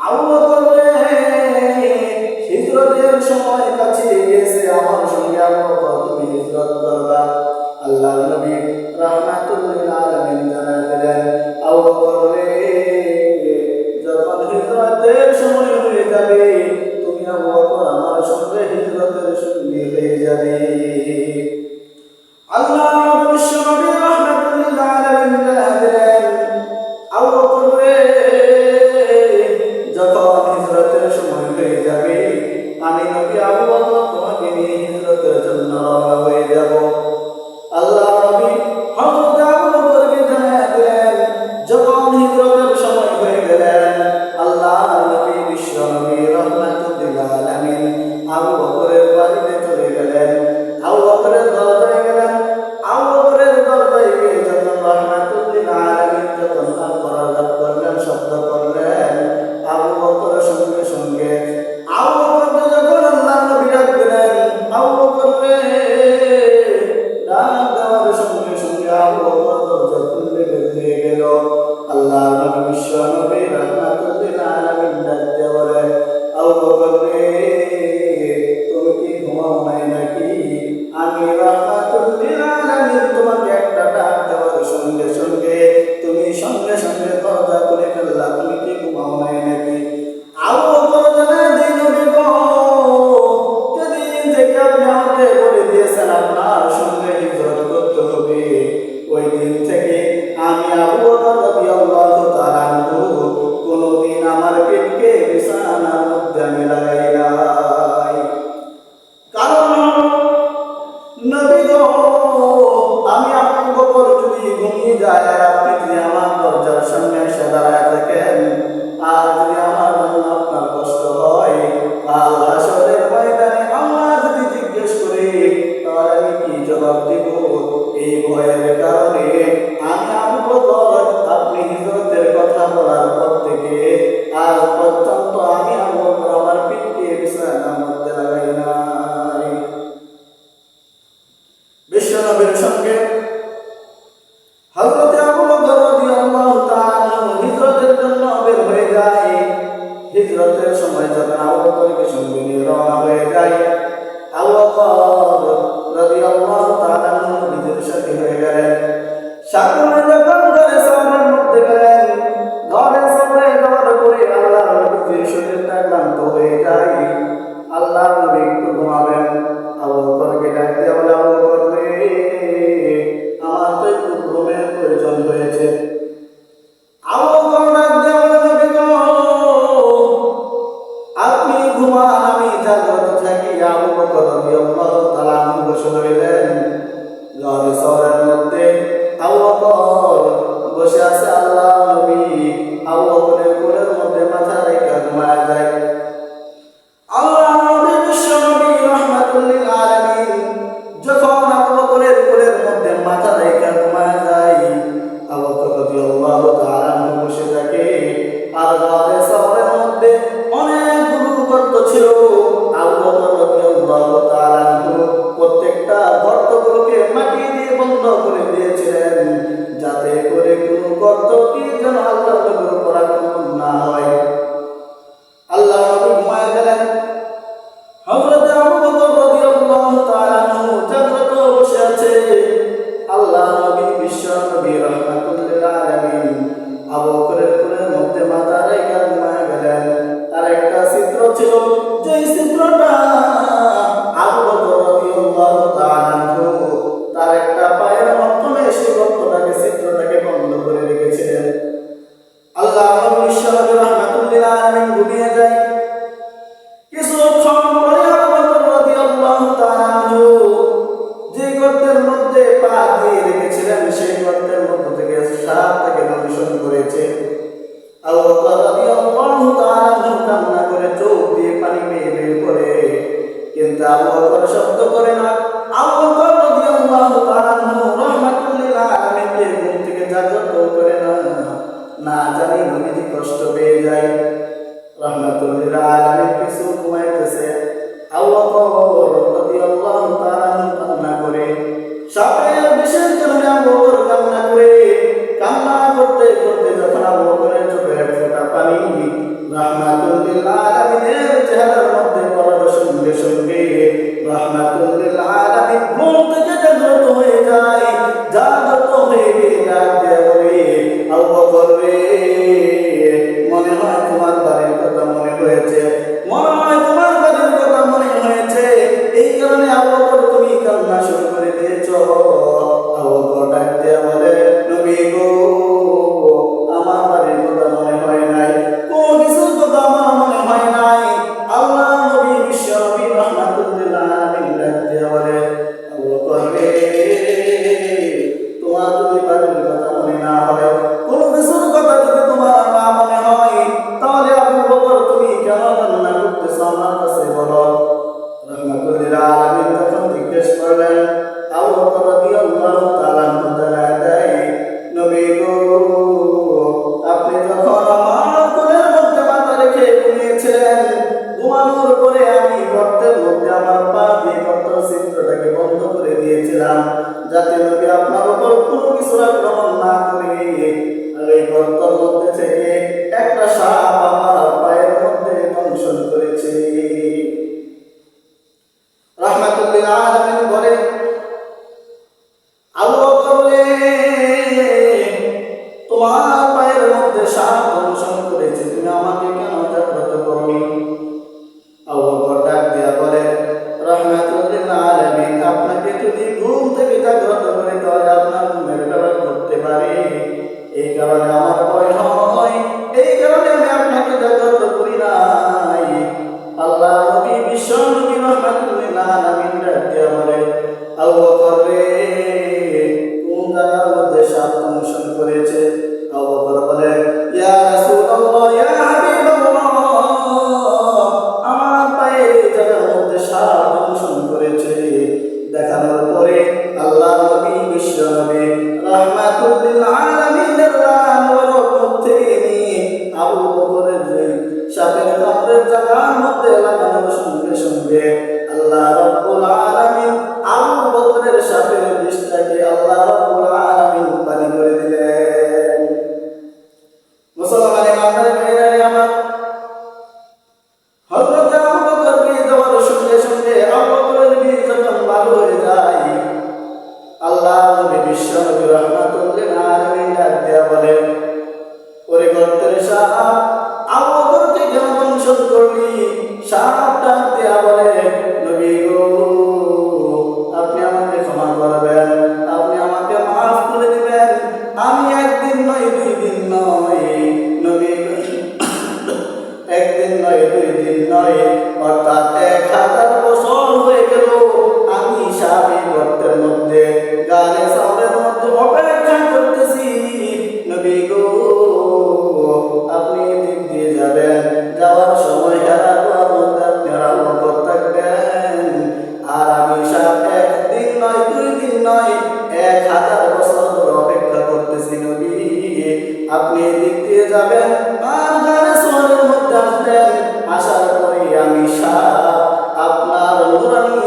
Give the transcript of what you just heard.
আবু বকর রে, হিজরতের সময় কাছে গেছে, আমার সঙ্গে আবু বকর তুমি হিজরত করবা। আল্লাহর নবী রাহমাতুল লিল আলামিন জানায় দিলেন, আবু বকর রে, যখন হিজরতের সময় হয়ে যাবে তুমি আবু বকর আমার সঙ্গে হিজরতের সঙ্গী হয়ে যাবে। আল্লাহ বিশ্ব নবী রাহমাতুল লিল আলামিন জানায় দিলেন, আবু বকর রে, যখন হিজরতের সময় হয়ে যাবে আমি নবী আবু বকর তোমাকে নিয়ে হিজরতের জন্য রওনা হয়ে যাব। আল্লাহ নবী হযরত আবু বকরকে জানায় দিলেন, যখন হিজরতের সময় হয়ে গেলেন আল্লাহ নবী বিশ্ব নবী রাহমাতুল লিল আলামিন আবু বকরের বাড়িতে চলে গেলেন। আবু বকরের দরজায় গেলেন। আবু বকরের দরজায় গিয়ে যখন রাহমাতুল লিল আলামিন যখন আল-কোরআন করলেন, শব্দ করলেন, আবু বকরের সঙ্গে সঙ্গে আবু বকরকে যখন আল্লাহ নবী ডাক দিলেন, আবু বকর রে, ডাক দেওয়ার সঙ্গে সঙ্গে আবু বকর দরজা খুলে বের হয়ে গেল। আল্লাহ নবী বিশ্ব নবী রাহমাতুল লিল আলামিন ডাক দিয়ে বলেন, আবু বকর রে, তুমি কি ঘুমাও নাই নাকি? আমি রাহমাতুল লিল আলামিন তোমাকে একটা ডাক দেওয়ার সঙ্গে সঙ্গে তুমি সঙ্গে সঙ্গে দরজা খুলে ফেললা, তুমি কি ঘুমাও নাই নাকি? আবু বকর জানায় দেয়, নবী গো, যেদিন থেকে আপনি আমাকে বলে দিয়েছেন আপনার সঙ্গে হিজরত করতে হবে, ওই দিন থেকে আমি আবু বকর রাদিয়াল্লাহু তাআলা আনহু কোনদিন আমার পেটকে বিছানার মধ্যে আমি লাগাই নাই। কারণ নবী গো, আমি আবু বকর যদি ঘুমিয়ে যায় আর আপনি যদি আমার দরজার সামনে এসে দাঁড়ায় থাকেন, আর যদি আমার জন্য আপনার কষ্ট হয়, কাল হাসরের ময়দানে আল্লাহ যদি জিজ্ঞেস করে তাহলে আমি কি জবাব দেব? এই ভয়ের কারণে আমি আবু বকর আপনি হিজরতের কথা বলার পর থেকে আজ পর্যন্ত আমি আবু বকর আমার পিঠকে বিছানার মধ্যে লাগাই নাই। বিশ্ব নবীর সঙ্গে হযরত আবু বকর রাদিয়াল্লাহু তাআলা হিজরতের জন্য বের হয়ে যায়। হিজরতের সময় যখন আবু বকরকে সঙ্গে নিয়ে রওনা হয়ে যায়, আবু বকর রাদিয়াল্লাহু তাআলা নিজের সাথে হয়ে গেলেন। সাগরে যখন ঘরে সাগরের মধ্যে গেলেন, ঘরে সাগরে যাওয়ার পরে আল্লাহর নবীর শরীরটা ক্লান্ত হয়ে যায়। আল্লাহর নবী একটু ঘুমাবেন, আবু বকরকে ডাক দিয়ে বলে, আবু বকর রে, আমার তো একটু ঘুমের প্রয়োজন হয়েছে। আবু বকর ডাক দিয়ে বলে, নবী গো, আপনি ঘুমান, আমি জাগ্রত থাকি। আবু বকর রাদিয়াল্লাহু তাআলা আনহু বসে রইলেন। ঘরে শহরের মধ্যে আবু বকর বসে আছে। আল্লাহ নবী আবু বকরের কোলের মধ্যে মাথা রেখে ঘুমায় যায়। আল্লাহ নবী বিশ্ব নবী রাহমাতুল লিল আলামিন যখন আবু বকরের কোলের মধ্যে মাথা রেখে ঘুমায় যায়, আবু বকর রাদিয়াল্লাহু তাআলা আনহু বসে থাকে। আর ঘরে শহরের মধ্যে অনেকগুলো গর্ত ছিল। আবু বকর রাদিয়াল্লাহু তাআলা আনহু প্রত্যেকটা গর্তগুলোকে মাটি দিয়ে বন্ধ করে দিয়েছিলেন, যাতে করে কোনো গর্তটি যেন আল্লাহর নবীর উপর আক্রমণ না হয়। আল্লাহ নবী ঘুমায় গেলেন। হযরত আবু বকর রাদিয়াল্লাহু তাআলা আনহু জাগ্রত বসে আছে। আল্লাহ নবী বিশ্ব নবী রাহমাতুল লিল আলামিন আবু বকরের কোলের মধ্যে মাথা রেখে ঘুমায় গেলেন। তার একটা ছিদ্র ছিল, যেই ছিদ্রটা আবু বকর রাদিয়াল্লাহু তাআলা আনহু তার একটা পায়ের মাধ্যমে সেই গর্তটাকে ছিদ্রটাকে বন্ধ করে রেখেছিলেন। আল্লাহ নবী বিশ্ব নবী রাহমাতুল লিল আলামিন ঘুমিয়ে যায়। কিছুক্ষণ পরে আবু বকর রাদিয়াল্লাহু তাআলা আনহু যে গর্তের মধ্যে পা দিয়ে রেখেছিলেন, সেই গর্তের মধ্য থেকে সাপ তাকে দংশন করেছে। আবু বকর রাদিয়াল্লাহু তাআলা আনহু কান্না করে চোখ দিয়ে পানি বের করে রাহমাতুল লিল আলামিনের চেহারার মধ্যে পড়ার সঙ্গে সঙ্গে রাহমাতুল লিল আলামিন ঘুম থেকে জাগ্রত হয়ে যায়। জাগ্রত হয়ে ডাক দিয়ে বলে, আবু বকর রে, মনে হয় তোমার বাড়ির কথা মনে হয়েছে, মনে হয় তোমার বাড়ির কথা মনে হয়েছে, এই কারণে আবু বকর তুমি কান্না শুরু করে দিয়েছো। আবু বকর ডাক দিয়ে বলে, নবী গো, আমার বাড়ির কথা মনে হয় নাই, কোনো কিছুর কথা আমার মনে হয় নাই। আল্লাহ নবী বিশ্ব নবী রাহমাতুল লিল আলামিন ডাক দিয়ে বলে, আবু বকর রে, তোমার যদি বাড়ির কথা মনে না হয়, কোনো কিছুর কথা যদি তোমার না মনে হয়, তাহলে আবু বকর তুমি কেন কান্না করতেছো আমার কাছে বলো। রাহমাতুল লিল আলামিন তখন জিজ্ঞেস করলেন, আবু বকর রাদিয়াল্লাহু তাআলা দেয়, নবী গো, আপনি যখন আমার কোলের মধ্যে মাথা রেখে ঘুমিয়েছিলেন, ঘুমানোর পরে আমি গর্তের মধ্যে আমার পা দিয়ে গর্তের ছিদ্রটাকে বন্ধ করে দিয়েছিলাম, যাতে নবী আপনার উপর কোনো কিছুর আক্রমণ না করে। আর এই গর্তের মধ্যে থেকে একটা সাপ আমার পায়ের মধ্যে দংশন করেছে। রাহমাতুল লিল আলামিন বলে, আবু বকর রে, তোমার পায়ের মধ্যে সাপ দংশন করেছে, তুমি আমাকে কেন জাগ্রত করনি? আবু বকর ডাক দিয়া বলে, রাহমাতুল লিল আলামিন আপনাকে যদি ঘুম থেকে জাগ্রত করে তাহলে আপনার ঘুমের ব্যাপার করতে পারে, এই কারণে আমার ভয় হয়, এই কারণে আমি আপনাকে জাগ্রত করি নাই। আল্লাহ নবী বিশ্ব নবী রাহমাতুল লিল আলামিন ডাক দিয়া বলে, আবু বকর রে, কোন জায়গার মধ্যে সাপ দংশন করেছে? আবু বকর বলে, ইয়া রাসূলুল্লাহ, ইয়া হাবিবাল্লাহ, আমার পায়ের এই জায়গার মধ্যে সাপ দংশন করেছে। দেখানোর পরে আল্লাহ নবী বিশ্ব নবী রাহমাতুল লিল আলামিনের মুখ থেকে নিয়ে আবু বকরের সাপের কামড়ের জায়গার মধ্যে লাগানোর সঙ্গে সঙ্গে আল্লাহ রাব্বুল আলামিন আবু বকরের সাপের বিষটাকে আল্লাহ রাব্বুল আলামিন পানি করে দিলেন। মুসলমানের আমাদের ভাইরা আমার, হযরত আবু বকরকে দেওয়ার সঙ্গে সঙ্গে আবু বকরের বিষ যখন ভালো হয়ে যায়, আল্লাহ নবী বিশ্ব নবী রাহমাতুল লিল আলামিন ডাক দিয়া বলে, ওরে গর্তের সাপ, আবু বকরকে কেন দংশন করলি? সাপ ডাক দিয়া বলে, নবী গো, আপনি আমাকে ক্ষমা করবেন, আপনি আমাকে মাফ করে দিবেন, আমি একদিন নয় দুই দিন নয়, নবী একদিন নয় দুই দিন নয়, অর্থাৎ 1000 বছর হয়ে গেল আমি সাপের গর্তের মধ্যে গালে সাপের মধ্যে অপেক্ষা করতেছি। নবী গো, আপনি দিক দিয়ে যাবেন, যাওয়ার সময় হেরার মধ্যে আপনি আরাম থাকবেন, আর আমি সাপ একদিন নয় দুই দিন নয় 1000 বছর ধরে অপেক্ষা করতেছি। নবী, আপনি দিক দিয়ে যাবেন আর গালে শহরের মধ্যে আসবেন, আসার পরে আমি সাপ আপনার নুরানি